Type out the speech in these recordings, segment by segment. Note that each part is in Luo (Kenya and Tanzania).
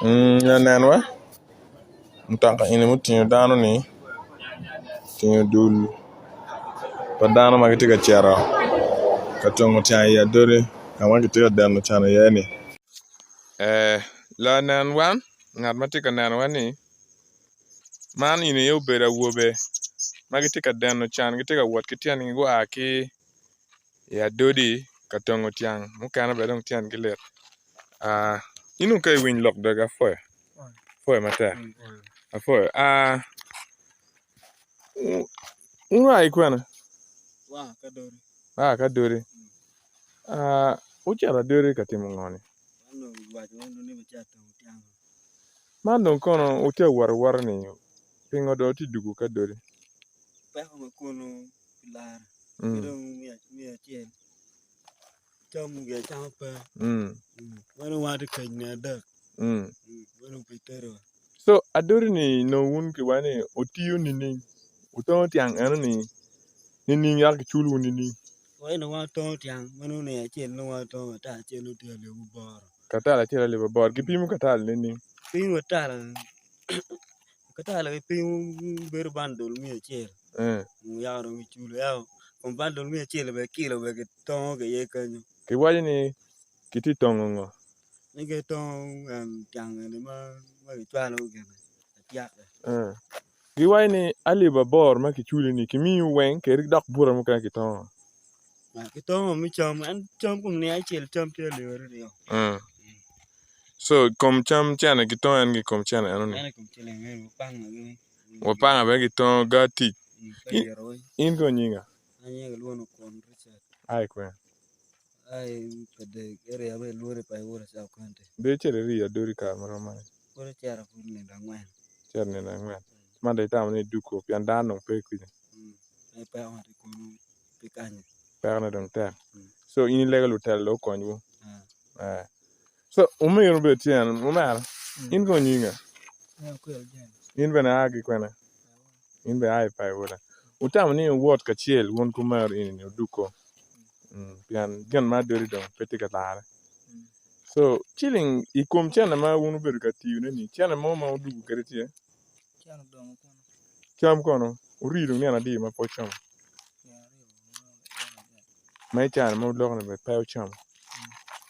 Nanwa mtaka ini mutinyo dano ni tinyo dul padano magitika chero katongo tia ya dore kama gitika dano chana yani la nanwan ngat matika nanwan ni man ini yo bera wobe magitika dano chan gitika wat kitian ngi go aki ya Adodi katongo tiang mukana bedong tian gilet inu kai win lock daga foy mata afoy unai kwana kadori uchara dori katimu ngoni mandon kono ute war ni pingo do ti dugu kadori Peko kono pilar mi achel chom ge chama pa wano wadi kanya dak wano pitero so adori ni no wun ki wani otiyo ni uto tiang eno ni yak chulu ni wano wa to tiang wano ne achel no wa to ta achel no tele bu bor katala chela le bor ki pimu katala ni pimu katala pimu ber bandol mi achel ya ro mi chulu ya kon bandol mi achel be kilo be to ge ye kanyo ki wani ni kiti tongo ni ge to tiang ni ma chalo ge ya ki wani ni Aliba bor ma ki chulu ni kimi wen ke dak bura mu ka ki to mi chom an chom kum ne achel chom tele yo so kom cham chana ki to an ki kom chana eno ni ana kum tele ngi panga gi wapanga be ki to gati in ko nyinga anya luono kon Richard ai kwen ai pede area be luore pa ora sa kwante be chere ri Adodi ka maro mai ora chara fu ne da ngwan cher ne na ngwan mande tam ni duko pian dano pe ku ai pa ma ko pikanya per na dong ta so in legal hotel lo konyu so umiro be tian umar in ko nyinga in be na agi kwena in be ai pa ora utam ni wot ka chiel won kumar in ni duko pian gan ma dori dong peti ka tare so chilling ikom chana ma wonu be ka tiune ni chana mo ma duko kretie chana dong cham kono uriru ni na di ma po cham mai chan mo lo na be pa cham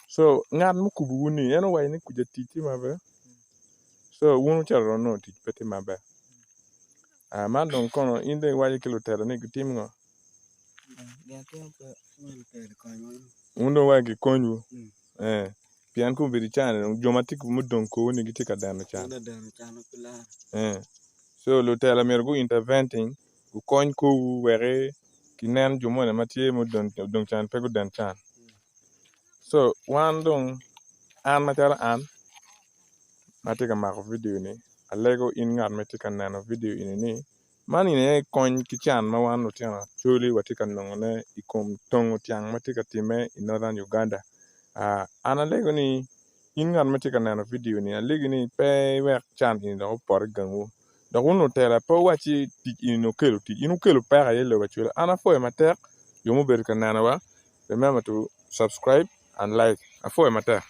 so ngat mu kubu wuni eno wai ni kuja titi ma be so wonu charo no ti peti ma be man don kono inde wai kilo tera ni gitim ngo undo wai ki konyu pian ku be chan jomatik mu don ko ni gitika dano chan so lo tera mergo interventing ku kon ko were kinen jumone matie mu don chan pe dan chan so wan dong an matara an matika mako video ni alego in ngat matika nano video ini ni mani ne kon kichan ma wan no tiana chuli watika nongone ikom tongo tiang matika time in northern Uganda ana lego ni in ngat matika nano video ni alego ni pe wer chan in do por gangu do uno tera po wachi ti ino kelo para yelo wachula ana fo matek yomo ber kanana wa remember to subscribe and like afo matek